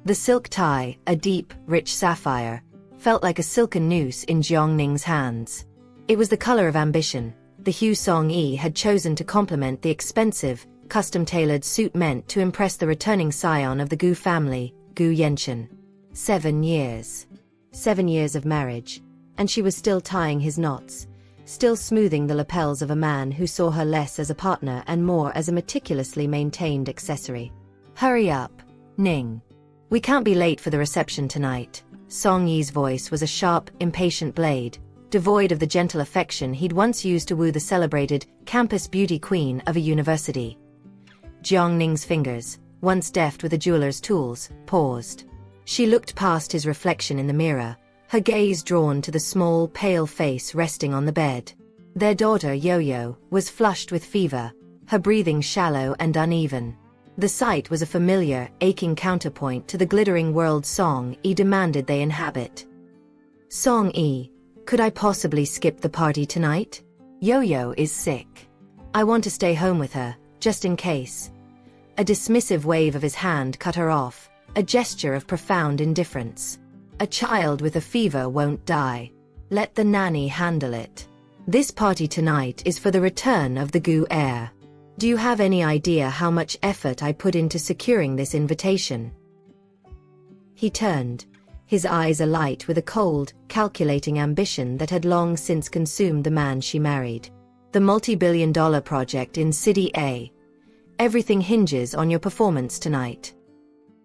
The silk tie, a deep, rich sapphire, felt like a silken noose in Jiang Ning's hands. It was the color of ambition, the hue Song Yi had chosen to complement the expensive, custom-tailored suit meant to impress the returning scion of the Gu family, Gu Yanchen. 7 years. 7 years of marriage, and she was still tying his knots, still smoothing the lapels of a man who saw her less as a partner and more as a meticulously maintained accessory. Hurry up, Ning. We can't be late for the reception tonight. Song Yi's voice was a sharp, impatient blade, devoid of the gentle affection he'd once used to woo the celebrated campus beauty queen of a university. Jiang Ning's fingers, once deft with a jeweler's tools, paused. She looked past his reflection in the mirror, her gaze drawn to the small, pale face resting on the bed. Their daughter, Yo-Yo, was flushed with fever, her breathing shallow and uneven. The sight was a familiar, aching counterpoint to the glittering world Song Yi demanded they inhabit. Song Yi, could I possibly skip the party tonight? Yo-Yo is sick. I want to stay home with her, just in case. A dismissive wave of his hand cut her off, a gesture of profound indifference. A child with a fever won't die. Let the nanny handle it. This party tonight is for the return of the Gu heir. Do you have any idea how much effort I put into securing this invitation? He turned, his eyes alight with a cold, calculating ambition that had long since consumed the man she married. The multi-billion-dollar project in City A. Everything hinges on your performance tonight.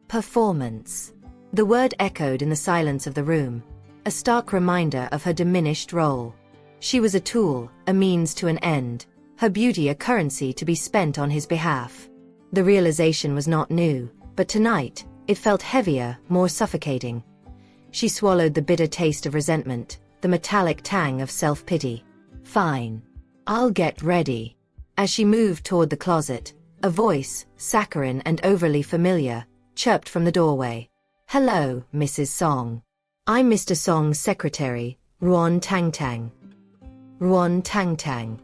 Performance. The word echoed in the silence of the room, a stark reminder of her diminished role. She was a tool, a means to an end, her beauty a currency to be spent on his behalf. The realization was not new, but tonight, it felt heavier, more suffocating. She swallowed the bitter taste of resentment, the metallic tang of self-pity. Fine. I'll get ready. As she moved toward the closet, a voice, saccharine and overly familiar, chirped from the doorway. Hello, Mrs. Song. I'm Mr. Song's secretary, Ruan Tangtang. Ruan Tangtang.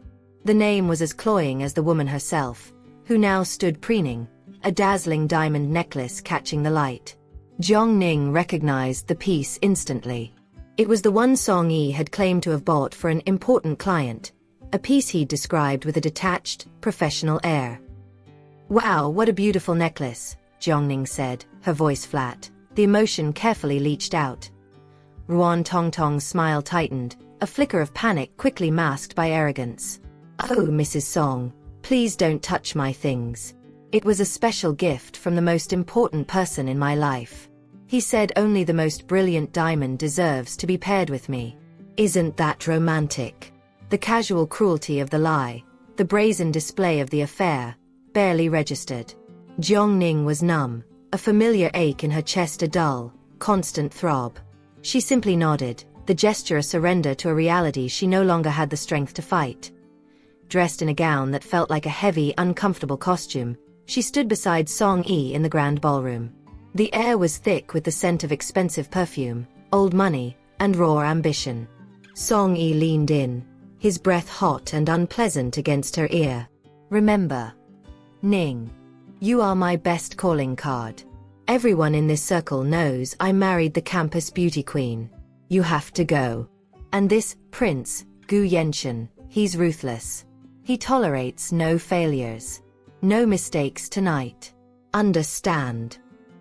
The name was as cloying as the woman herself, who now stood preening, a dazzling diamond necklace catching the light. Jiang Ning recognized the piece instantly. It was the one Song Yi had claimed to have bought for an important client, a piece he'd described with a detached, professional air. Wow, what a beautiful necklace, Jiang Ning said, her voice flat, the emotion carefully leached out. Ruan Tongtong's smile tightened, a flicker of panic quickly masked by arrogance. Oh, Mrs. Song, please don't touch my things. It was a special gift from the most important person in my life. He said only the most brilliant diamond deserves to be paired with me. Isn't that romantic? The casual cruelty of the lie, the brazen display of the affair, barely registered. Jiang Ning was numb, a familiar ache in her chest a dull, constant throb. She simply nodded, the gesture a surrender to a reality she no longer had the strength to fight. Dressed in a gown that felt like a heavy, uncomfortable costume, she stood beside Song Yi in the grand ballroom. The air was thick with the scent of expensive perfume, old money, and raw ambition. Song Yi leaned in, his breath hot and unpleasant against her ear. Remember, Ning, you are my best calling card. Everyone in this circle knows I married the campus beauty queen. You have to go. And this prince, Gu Yanchen, he's ruthless. He tolerates no failures. No mistakes tonight. Understand?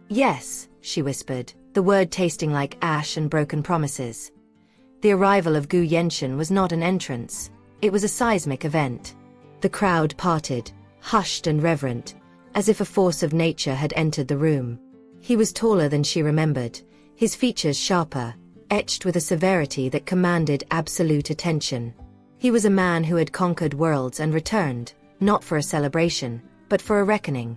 Yes, she whispered, the word tasting like ash and broken promises. The arrival of Gu Yanchen was not an entrance. It was a seismic event. The crowd parted, hushed and reverent, as if a force of nature had entered the room. He was taller than she remembered, his features sharper, etched with a severity that commanded absolute attention. He was a man who had conquered worlds and returned, not for a celebration, but for a reckoning.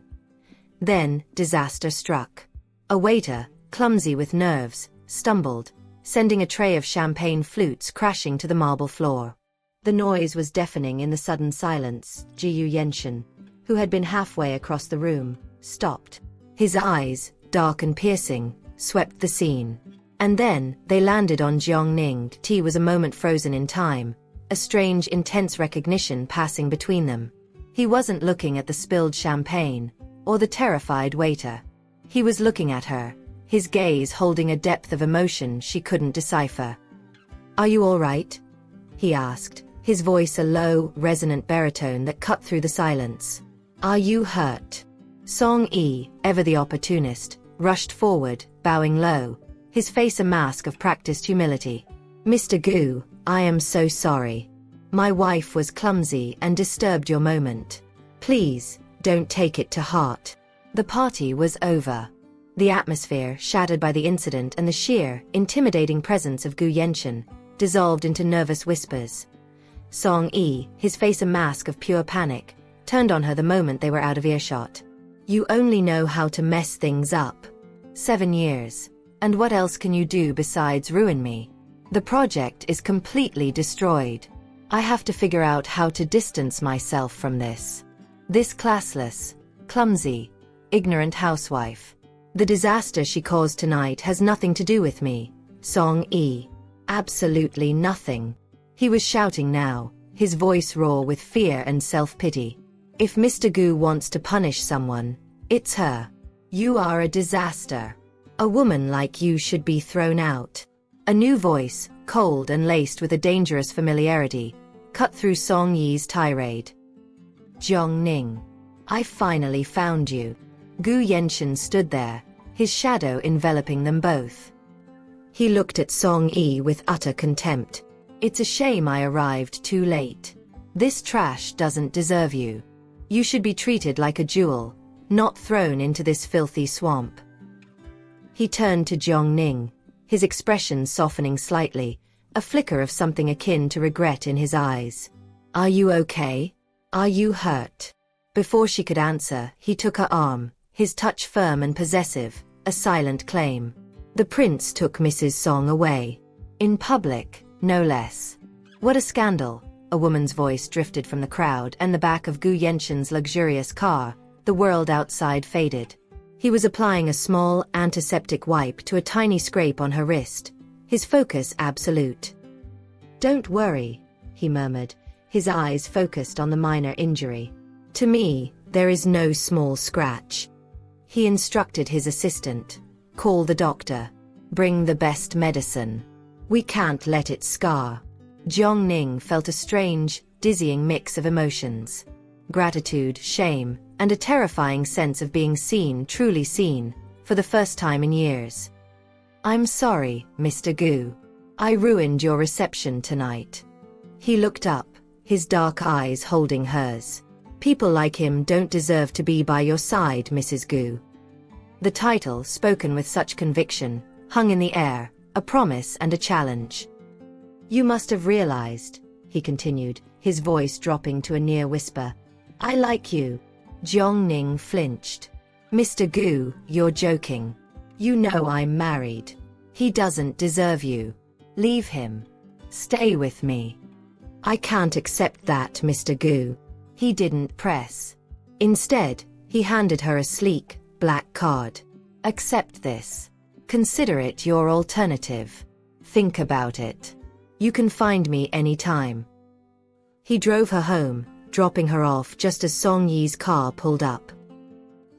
Then, disaster struck. A waiter, clumsy with nerves, stumbled, sending a tray of champagne flutes crashing to the marble floor. The noise was deafening in the sudden silence. Gu Yanchen, who had been halfway across the room, stopped. His eyes, dark and piercing, swept the scene. And then, they landed on Jiang Ning. Tea was a moment frozen in time, a strange, intense recognition passing between them. He wasn't looking at the spilled champagne, or the terrified waiter. He was looking at her, his gaze holding a depth of emotion she couldn't decipher. "Are you all right?" he asked, his voice a low, resonant baritone that cut through the silence. "Are you hurt?" Song-yi, ever the opportunist, rushed forward, bowing low, his face a mask of practiced humility. "Mr. Gu, I am so sorry. My wife was clumsy and disturbed your moment. Please, don't take it to heart." The party was over. The atmosphere, shattered by the incident and the sheer, intimidating presence of Gu Yenshin, dissolved into nervous whispers. Song-yi, his face a mask of pure panic, turned on her the moment they were out of earshot. "You only know how to mess things up. 7 years. And what else can you do besides ruin me? The project is completely destroyed. I have to figure out how to distance myself from this. This classless, clumsy, ignorant housewife. The disaster she caused tonight has nothing to do with me, Song-yi. Absolutely nothing." He was shouting now, his voice raw with fear and self-pity. "If Mr. Gu wants to punish someone, it's her. You are a disaster. A woman like you should be thrown out." A new voice, cold and laced with a dangerous familiarity, cut through Song-yi's tirade. "Jiangning, I finally found you." Gu Yenshin stood there, his shadow enveloping them both. He looked at Song-yi with utter contempt. "It's a shame I arrived too late. This trash doesn't deserve you. You should be treated like a jewel, not thrown into this filthy swamp." He turned to Jiangning, his expression softening slightly, a flicker of something akin to regret in his eyes. "Are you okay? Are you hurt?" Before she could answer, he took her arm, his touch firm and possessive, a silent claim. "The prince took Mrs. Song away. In public, no less." "What a scandal," a woman's voice drifted from the crowd and the back of Gu Yenshin's luxurious car. The world outside faded. He was applying a small, antiseptic wipe to a tiny scrape on her wrist, his focus absolute. "Don't worry," he murmured, his eyes focused on the minor injury. "To me, there is no small scratch." He instructed his assistant. "Call the doctor. Bring the best medicine. We can't let it scar." Jiangning felt a strange, dizzying mix of emotions. Gratitude, shame, and a terrifying sense of being seen, truly seen, for the first time in years. "I'm sorry, Mr. Gu. I ruined your reception tonight." He looked up, his dark eyes holding hers. "People like him don't deserve to be by your side, Mrs. Gu." The title, spoken with such conviction, hung in the air, a promise and a challenge. "You must have realized," he continued, his voice dropping to a near whisper, "I like you." Jiangning flinched. "Mr. Gu, you're joking. You know I'm married. He doesn't deserve you. Leave him. Stay with me." "I can't accept that, Mr. Gu." He didn't press. Instead, he handed her a sleek, black card. "Accept this. Consider it your alternative. Think about it. You can find me anytime." He drove her home, dropping her off just as Song-yi's car pulled up.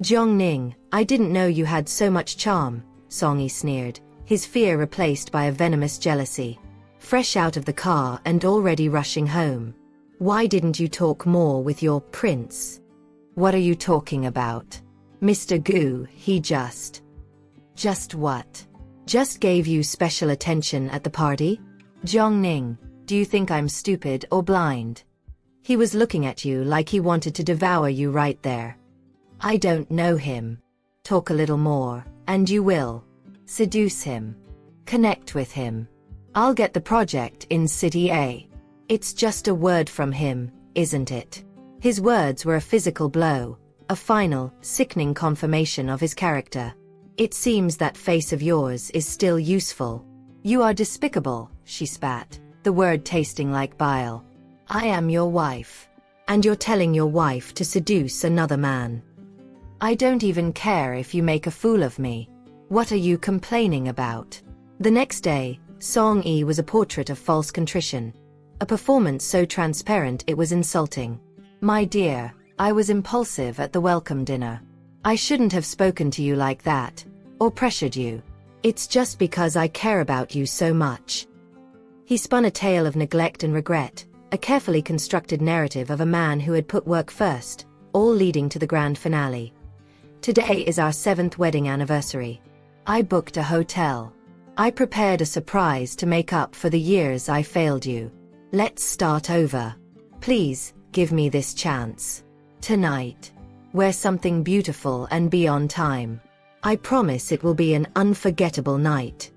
"Jiangning, I didn't know you had so much charm," Song-yi sneered, his fear replaced by a venomous jealousy. "Fresh out of the car and already rushing home. Why didn't you talk more with your prince?" "What are you talking about? Mr. Gu, he just..." "Just what? Just gave you special attention at the party? Jiangning, do you think I'm stupid or blind? He was looking at you like he wanted to devour you right there. I don't know him. Talk a little more, and you will. Seduce him. Connect with him. I'll get the project in City A. It's just a word from him, isn't it?" His words were a physical blow, a final, sickening confirmation of his character. "It seems that face of yours is still useful. You are despicable," she spat, the word tasting like bile. "I am your wife. And you're telling your wife to seduce another man. I don't even care if you make a fool of me. What are you complaining about?" The next day, Song-yi was a portrait of false contrition. A performance so transparent it was insulting. "My dear, I was impulsive at the welcome dinner. I shouldn't have spoken to you like that. or pressured you. It's just because I care about you so much." He spun a tale of neglect and regret, a carefully constructed narrative of a man who had put work first, all leading to the grand finale. "Today is our 7th wedding anniversary. I booked a hotel. I prepared a surprise to make up for the years I failed you. Let's start over. Please, give me this chance. Tonight. Wear something beautiful and be on time. I promise it will be an unforgettable night."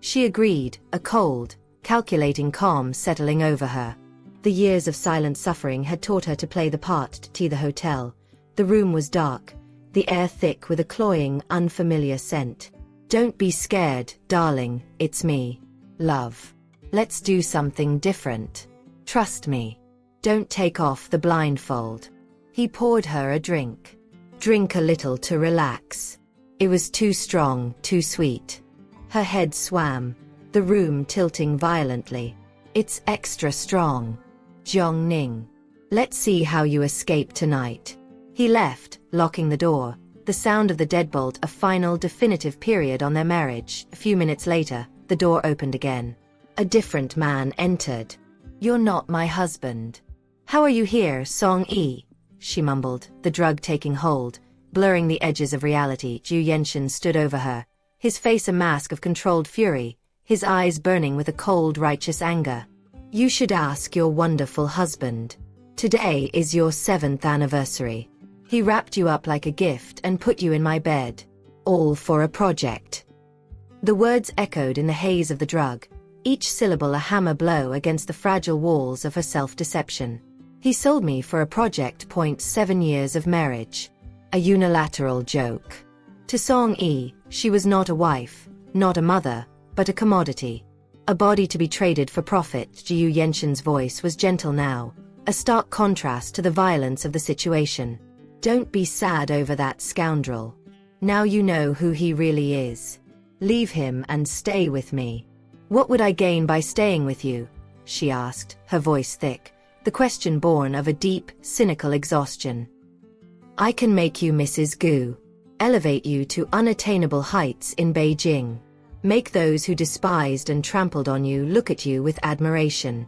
She agreed, a cold, calculating calm settling over her. The years of silent suffering had taught her to play the part to the hotel. The room was dark, the air thick with a cloying, unfamiliar scent. "Don't be scared, darling, it's me. Love. Let's do something different. Trust me. Don't take off the blindfold." He poured her a drink. "Drink a little to relax." It was too strong, too sweet. Her head swam, the room tilting violently. "It's extra strong. Jiang-Ning. Let's see how you escape tonight." He left, locking the door, the sound of the deadbolt a final definitive period on their marriage. A few minutes later, the door opened again. A different man entered. "You're not my husband. How are you here, Song-yi?" she mumbled, the drug taking hold, blurring the edges of reality. Zhu Yenshin stood over her, his face a mask of controlled fury, his eyes burning with a cold, righteous anger. "You should ask your wonderful husband. Today is your 7th anniversary. He wrapped you up like a gift and put you in my bed. All for a project." The words echoed in the haze of the drug, each syllable a hammer blow against the fragile walls of her self-deception. "He sold me for a project. 7 years of marriage. A unilateral joke." To Song-yi, she was not a wife, not a mother, but a commodity. A body to be traded for profit. Zhu Yenshin's voice was gentle now, a stark contrast to the violence of the situation. "Don't be sad over that scoundrel. Now you know who he really is. Leave him and stay with me." "What would I gain by staying with you?" she asked, her voice thick, the question born of a deep, cynical exhaustion. "I can make you Mrs. Gu. Elevate you to unattainable heights in Beijing. Make those who despised and trampled on you look at you with admiration."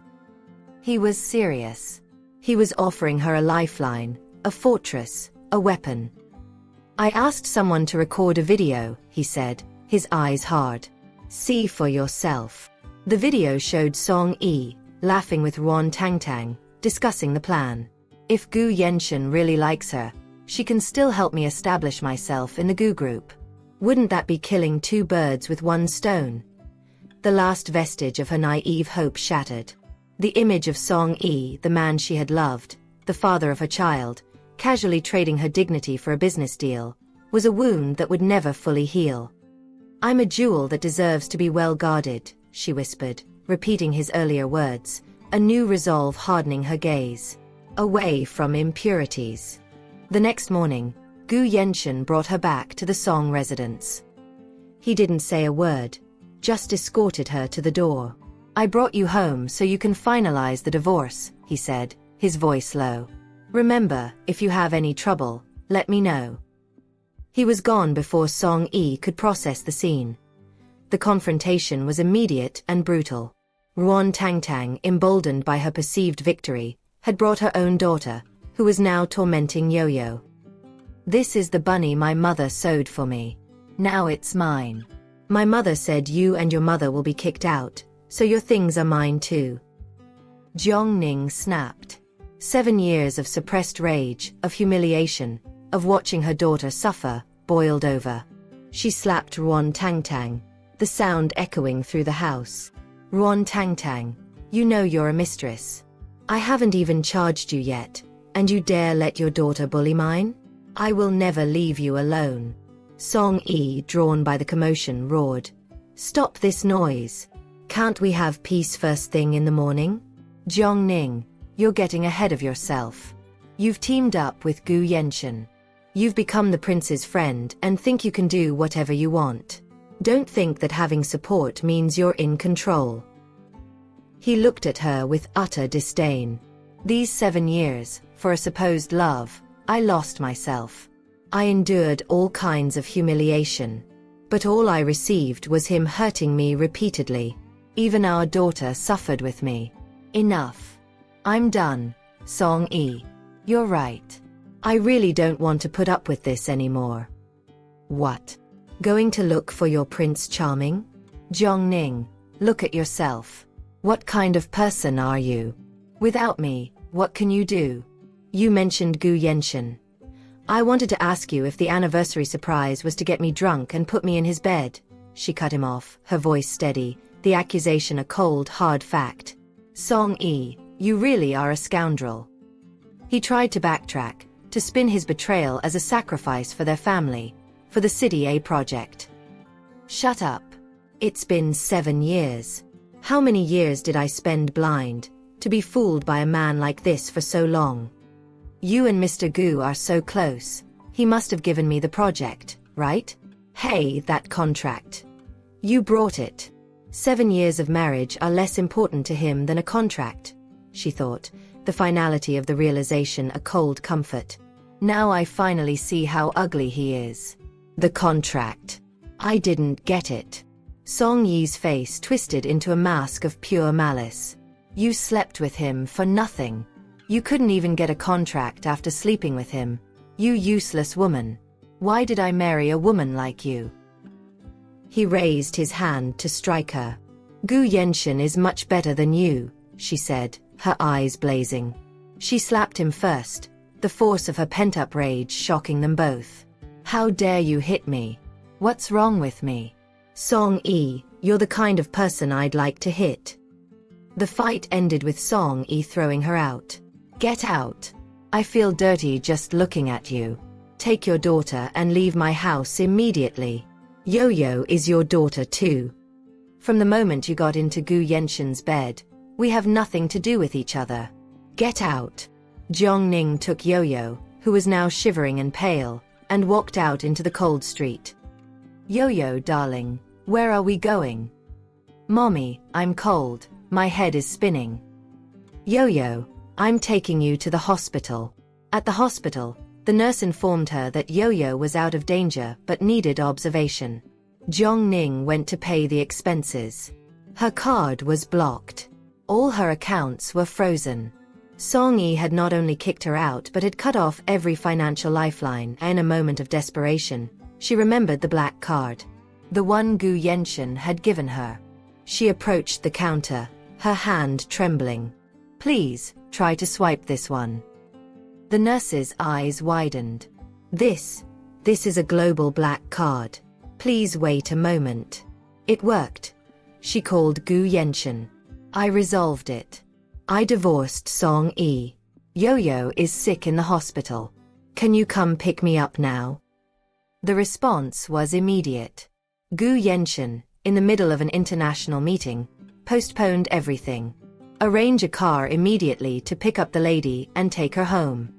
He was serious. He was offering her a lifeline, a fortress, a weapon. "I asked someone to record a video," he said, his eyes hard. "See for yourself." The video showed Song-yi, laughing with Ruan Tangtang, discussing the plan. "If Gu Yenshin really likes her, she can still help me establish myself in the Gu group. Wouldn't that be killing 2 birds with 1 stone?" The last vestige of her naive hope shattered. The image of Song-yi, the man she had loved, the father of her child, casually trading her dignity for a business deal, was a wound that would never fully heal. "I'm a jewel that deserves to be well guarded," she whispered, repeating his earlier words, a new resolve hardening her gaze. "Away from impurities." The next morning, Gu Yenshin brought her back to the Song residence. He didn't say a word, just escorted her to the door. "I brought you home so you can finalize the divorce," he said, his voice low. "Remember, if you have any trouble, let me know." He was gone before Song-yi could process the scene. The confrontation was immediate and brutal. Ruan Tangtang, emboldened by her perceived victory, had brought her own daughter, who was now tormenting Yo-Yo. "This is the bunny my mother sewed for me. Now it's mine. My mother said you and your mother will be kicked out, so your things are mine too." Jiang-Ning snapped. 7 years of suppressed rage, of humiliation, of watching her daughter suffer, boiled over. She slapped Ruan Tangtang, the sound echoing through the house. "Ruan Tangtang, you know you're a mistress. I haven't even charged you yet, and you dare let your daughter bully mine? I will never leave you alone." Song-yi, drawn by the commotion, roared. "Stop this noise. Can't we have peace first thing in the morning? Jiang-Ning, you're getting ahead of yourself. You've teamed up with Gu Yenshin. You've become the prince's friend and think you can do whatever you want. Don't think that having support means you're in control." He looked at her with utter disdain. "These 7 years, for a supposed love, I lost myself. I endured all kinds of humiliation. But all I received was him hurting me repeatedly. Even our daughter suffered with me. Enough. I'm done, Song-yi. You're right. I really don't want to put up with this anymore. What? Going to look for your Prince Charming? Jong-ning, look at yourself. What kind of person are you? Without me, what can you do? You mentioned Gu Yenshin. I wanted to ask you if the anniversary surprise was to get me drunk and put me in his bed. She cut him off, her voice steady, the accusation a cold, hard fact. Song-yi, you really are a scoundrel. He tried to backtrack, to spin his betrayal as a sacrifice for their family, for the City A project. Shut up. It's been 7 years. How many years did I spend blind, to be fooled by a man like this for so long? You and Mr. Gu are so close. He must have given me the project, right? Hey, that contract. You brought it. 7 years of marriage are less important to him than a contract, she thought, the finality of the realization a cold comfort. Now I finally see how ugly he is. The contract. I didn't get it. Song-yi's face twisted into a mask of pure malice. You slept with him for nothing. You couldn't even get a contract after sleeping with him. You useless woman. Why did I marry a woman like you? He raised his hand to strike her. Gu Yenshin is much better than you, she said, her eyes blazing. She slapped him first, the force of her pent-up rage shocking them both. How dare you hit me? What's wrong with me? Song-yi, you're the kind of person I'd like to hit. The fight ended with Song-yi throwing her out. Get out. I feel dirty just looking at you. Take your daughter and leave my house immediately. Yo-Yo is your daughter too. From the moment you got into Gu Yenshin's bed, we have nothing to do with each other. Get out. Jong-ning took Yo-Yo, who was now shivering and pale, and walked out into the cold street. Yo-Yo, darling, where are we going? Mommy, I'm cold, my head is spinning. Yo-Yo, I'm taking you to the hospital. At the hospital, the nurse informed her that Yo-Yo was out of danger but needed observation. Jong-ning went to pay the expenses. Her card was blocked. All her accounts were frozen. Song-yi had not only kicked her out but had cut off every financial lifeline. In a moment of desperation, she remembered the black card. The one Gu Yenshin had given her. She approached the counter, her hand trembling. Please, try to swipe this one. The nurse's eyes widened. This is a global black card. Please wait a moment. It worked. She called Gu Yenshin. I resolved it. I divorced Song-yi. Yo-Yo is sick in the hospital. Can you come pick me up now? The response was immediate. Gu Yenshin, in the middle of an international meeting, postponed everything. Arrange a car immediately to pick up the lady and take her home.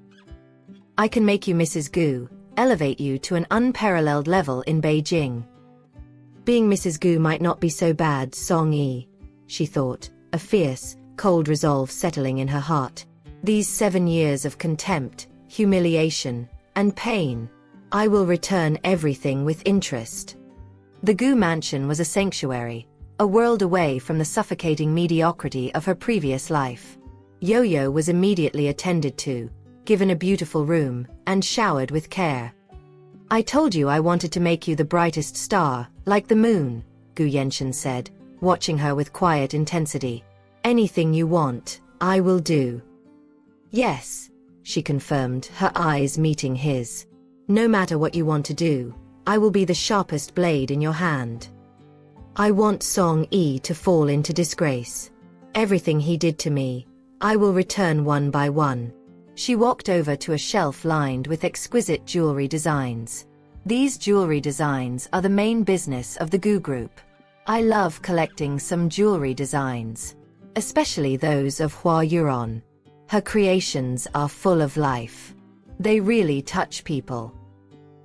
I can make you Mrs. Gu, elevate you to an unparalleled level in Beijing. Being Mrs. Gu might not be so bad, Song-yi, she thought, a fierce, cold resolve settling in her heart. These 7 years of contempt, humiliation, and pain. I will return everything with interest. The Gu mansion was a sanctuary, a world away from the suffocating mediocrity of her previous life. Yo-Yo was immediately attended to, given a beautiful room, and showered with care. I told you I wanted to make you the brightest star, like the moon, Gu Yenshin said, watching her with quiet intensity. Anything you want, I will do. Yes, she confirmed, her eyes meeting his. No matter what you want to do, I will be the sharpest blade in your hand. I want Song-yi to fall into disgrace. Everything he did to me, I will return one by one. She walked over to a shelf lined with exquisite jewelry designs. These jewelry designs are the main business of the Gu Group. I love collecting some jewelry designs, especially those of Hua Yuron. Her creations are full of life. They really touch people.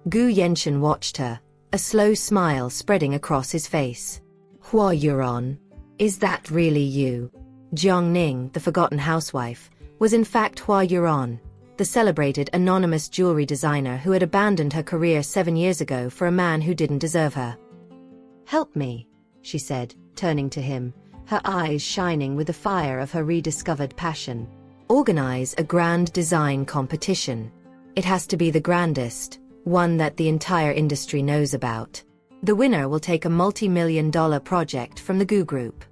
Gu Yenshin watched her, a slow smile spreading across his face. Hua Yuron? Is that really you? Jiangning, the forgotten housewife, was in fact Hua Yuron, the celebrated anonymous jewelry designer who had abandoned her career 7 years ago for a man who didn't deserve her. Help me, she said, turning to him, her eyes shining with the fire of her rediscovered passion. Organize a grand design competition. It has to be the grandest, one that the entire industry knows about. The winner will take a multi-million-dollar project from the Gu Group.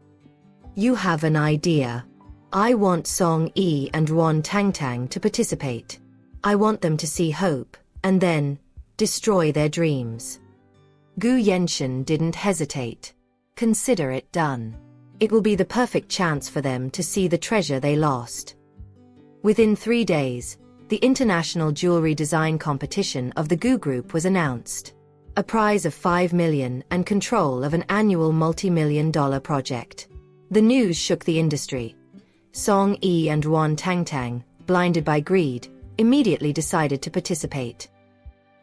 You have an idea. I want Song Yi and Ruan Tangtang to participate. I want them to see hope, and then destroy their dreams. Gu Yenshin didn't hesitate. Consider it done. It will be the perfect chance for them to see the treasure they lost. Within 3 days, the International Jewelry Design Competition of the Gu Group was announced. A prize of 5 million and control of an annual multi-million-dollar project. The news shook the industry. Song Yi and Ruan Tangtang, blinded by greed, immediately decided to participate.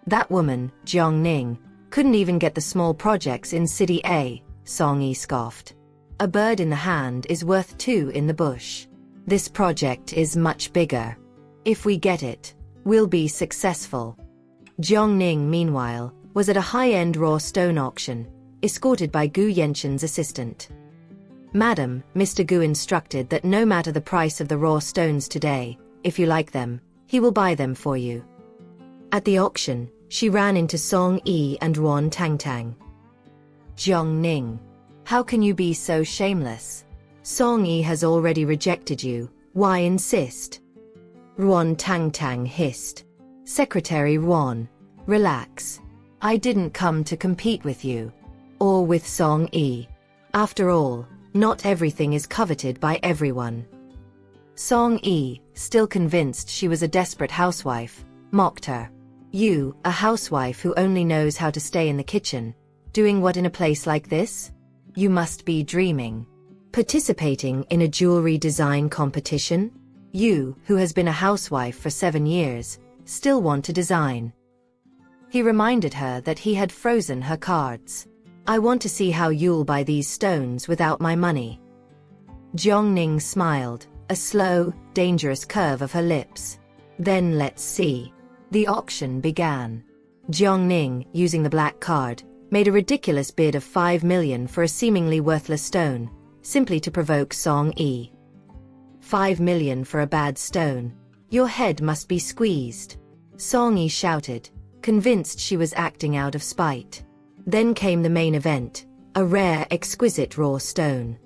That woman, Jiang Ning, couldn't even get the small projects in City A, Song Yi scoffed. A bird in the hand is worth 2 in the bush. This project is much bigger. If we get it, we'll be successful. Jiang Ning, meanwhile, was at a high-end raw stone auction, escorted by Gu Yenshin's assistant. Madam, Mr. Gu instructed that no matter the price of the raw stones today, if you like them, he will buy them for you. At the auction, she ran into Song Yi and Ruan Tangtang. Jiang Ning, how can you be so shameless? Song Yi has already rejected you, why insist? Ruan Tangtang hissed. Secretary Ruan, relax. I didn't come to compete with you. Or with Song Yi. After all, not everything is coveted by everyone. Song Yi, still convinced she was a desperate housewife, mocked her. You, a housewife who only knows how to stay in the kitchen, doing what in a place like this? You must be dreaming. Participating in a jewelry design competition? You, who has been a housewife for 7 years, still want to design. He reminded her that he had frozen her cards. I want to see how you'll buy these stones without my money. Jiang Ning smiled, a slow, dangerous curve of her lips. Then let's see. The auction began. Jiang Ning, using the black card, made a ridiculous bid of 5 million for a seemingly worthless stone, simply to provoke Song Yi. 5 million for a bad stone. Your head must be squeezed. Song Yi shouted, convinced she was acting out of spite. Then came the main event, a rare, exquisite raw stone.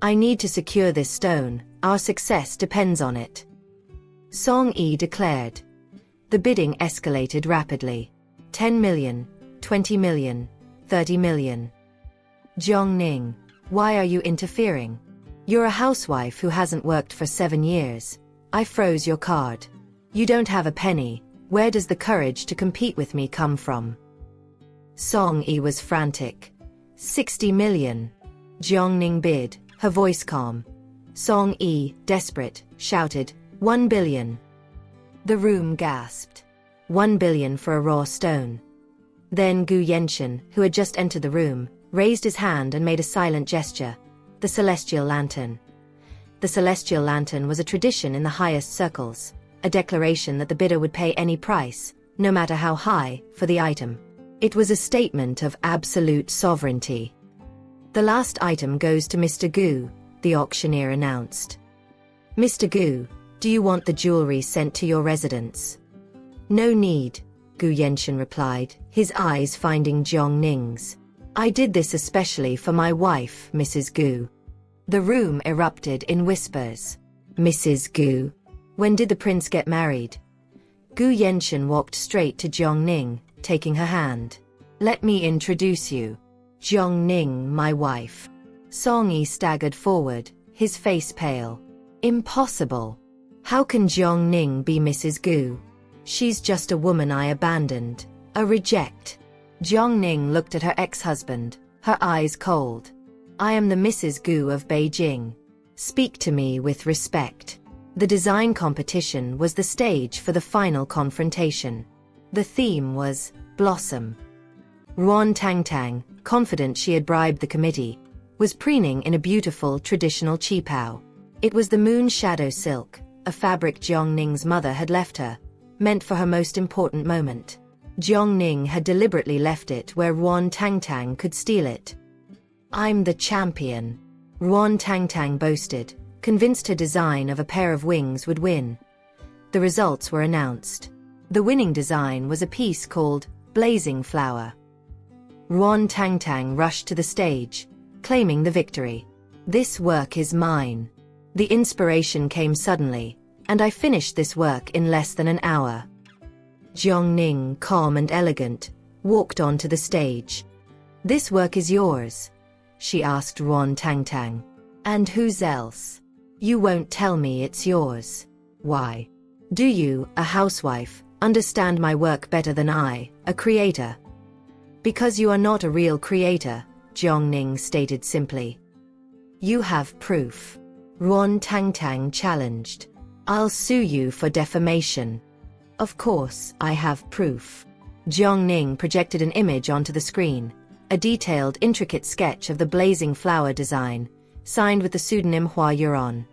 I need to secure this stone, our success depends on it. Song Yi declared. The bidding escalated rapidly. 10 million, 20 million, 30 million. Jiang Ning, why are you interfering? You're a housewife who hasn't worked for 7 years. I froze your card. You don't have a penny. Where does the courage to compete with me come from? Song Yi was frantic. 60 million. Jiang Ning bid, her voice calm. Song Yi, desperate, shouted, 1 billion. The room gasped. 1 billion for a raw stone. Then Gu Yenshin, who had just entered the room, raised his hand and made a silent gesture. The celestial lantern. The celestial lantern was a tradition in the highest circles, a declaration that the bidder would pay any price, no matter how high, for the item. It was a statement of absolute sovereignty. The last item goes to Mr. Gu, the auctioneer announced. Mr. Gu, do you want the jewelry sent to your residence? No need, Gu Yenshin replied, his eyes finding Jiang Ning's. I did this especially for my wife, Mrs. Gu. The room erupted in whispers. Mrs. Gu. When did the prince get married? Gu Yenshin walked straight to Jiang Ning, taking her hand. Let me introduce you. Jiang Ning, my wife. Song Yi staggered forward, his face pale. Impossible. How can Jiang Ning be Mrs. Gu? She's just a woman I abandoned, a reject. Jiang Ning looked at her ex-husband, her eyes cold. I am the Mrs. Gu of Beijing. Speak to me with respect. The design competition was the stage for the final confrontation. The theme was Blossom. Ruan Tangtang, confident she had bribed the committee, was preening in a beautiful traditional qipao. It was the moon shadow silk, a fabric Jiang Ning's mother had left her, meant for her most important moment. Jiangning had deliberately left it where Ruan Tangtang could steal it. "I'm the champion," Ruan Tangtang boasted, convinced her design of a pair of wings would win. The results were announced. The winning design was a piece called Blazing Flower. Ruan Tangtang rushed to the stage, claiming the victory. "This work is mine. The inspiration came suddenly, and I finished this work in less than an hour." Jiangning, calm and elegant, walked onto the stage. "This work is yours?" she asked Ruan Tangtang. "And whose else? You won't tell me it's yours. Why? Do you, a housewife, understand my work better than I, a creator?" "Because you are not a real creator," Jiangning stated simply. "You have proof," Ruan Tangtang challenged. "I'll sue you for defamation." "Of course, I have proof." Jiangning projected an image onto the screen, a detailed, intricate sketch of the blazing flower design, signed with the pseudonym Hua Yuron.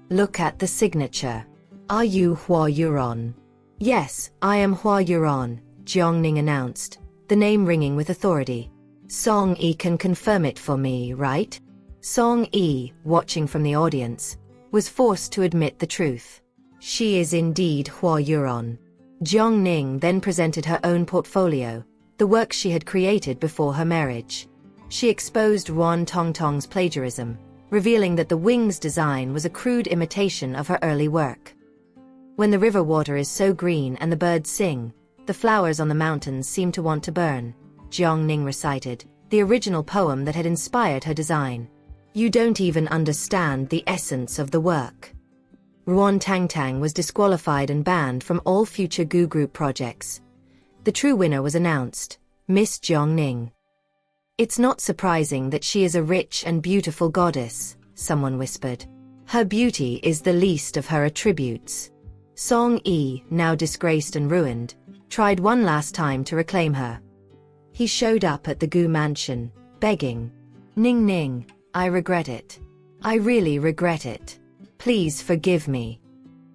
"Look at the signature. Are you Hua Yuron?" "Yes, I am Hua Yuron," Jiangning announced, the name ringing with authority. "Song Yi can confirm it for me, right?" Song Yi, watching from the audience, was forced to admit the truth. She is indeed Hua Yuron. Jiangning then presented her own portfolio, the work she had created before her marriage. She exposed Ruan Tongtong's plagiarism, revealing that the wings design was a crude imitation of her early work. "When the river water is so green and the birds sing, the flowers on the mountains seem to want to burn," Jiangning recited, the original poem that had inspired her design. "You don't even understand the essence of the work." Ruan Tangtang was disqualified and banned from all future Gu Group projects. The true winner was announced, Miss Jiangning. "It's not surprising that she is a rich and beautiful goddess," someone whispered. "Her beauty is the least of her attributes." Song Yi, now disgraced and ruined, tried one last time to reclaim her. He showed up at the Gu mansion, begging, "Ning Ning, I regret it. I really regret it. Please forgive me."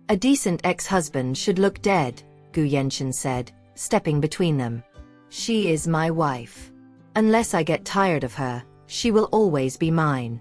"A decent ex-husband should look dead," Gu Yenshin said, stepping between them. "She is my wife. Unless I get tired of her, she will always be mine."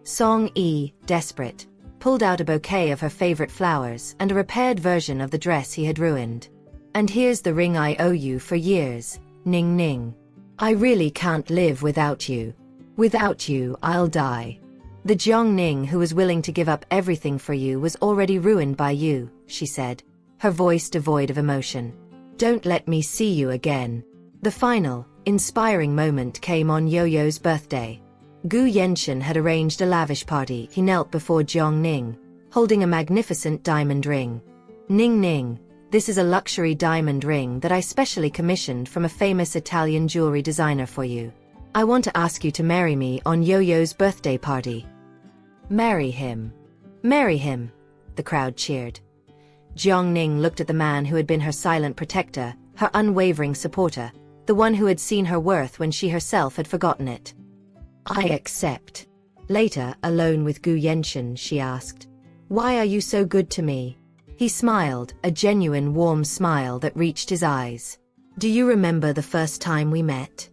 Song Yi, desperate, pulled out a bouquet of her favorite flowers and a repaired version of the dress he had ruined. "And here's the ring I owe you for years, Ning Ning. I really can't live without you. Without you, I'll die. The Jiangning who was willing to give up everything for you was already ruined by you," she said, her voice devoid of emotion. "Don't let me see you again." The final, inspiring moment came on Yo-Yo's birthday. Gu Yenshin had arranged a lavish party. He knelt before Jiangning, holding a magnificent diamond ring. "Ning Ning, this is a luxury diamond ring that I specially commissioned from a famous Italian jewelry designer for you. I want to ask you to marry me on Yo-Yo's birthday party." "Marry him. Marry him," the crowd cheered. Jiangning looked at the man who had been her silent protector, her unwavering supporter, the one who had seen her worth when she herself had forgotten it. "I accept." Later, alone with Gu Yenshin, she asked, "Why are you so good to me?" He smiled, a genuine warm smile that reached his eyes. "Do you remember the first time we met?"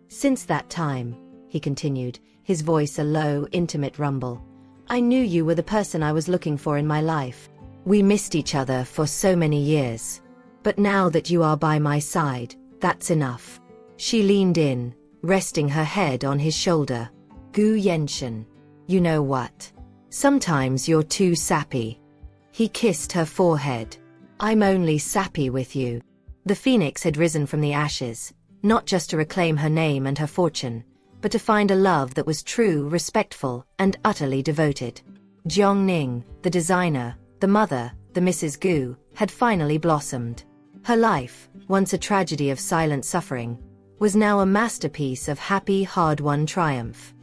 "Since that time," he continued, his voice a low, intimate rumble, "I knew you were the person I was looking for in my life. We missed each other for so many years. But now that you are by my side, that's enough." She leaned in, resting her head on his shoulder. "Gu Yenshin, you know what? Sometimes you're too sappy." He kissed her forehead. "I'm only sappy with you." The phoenix had risen from the ashes, not just to reclaim her name and her fortune, but to find a love that was true, respectful, and utterly devoted. Jiangning, the designer, the mother, the Mrs. Gu, had finally blossomed. Her life, once a tragedy of silent suffering, was now a masterpiece of happy, hard-won triumph.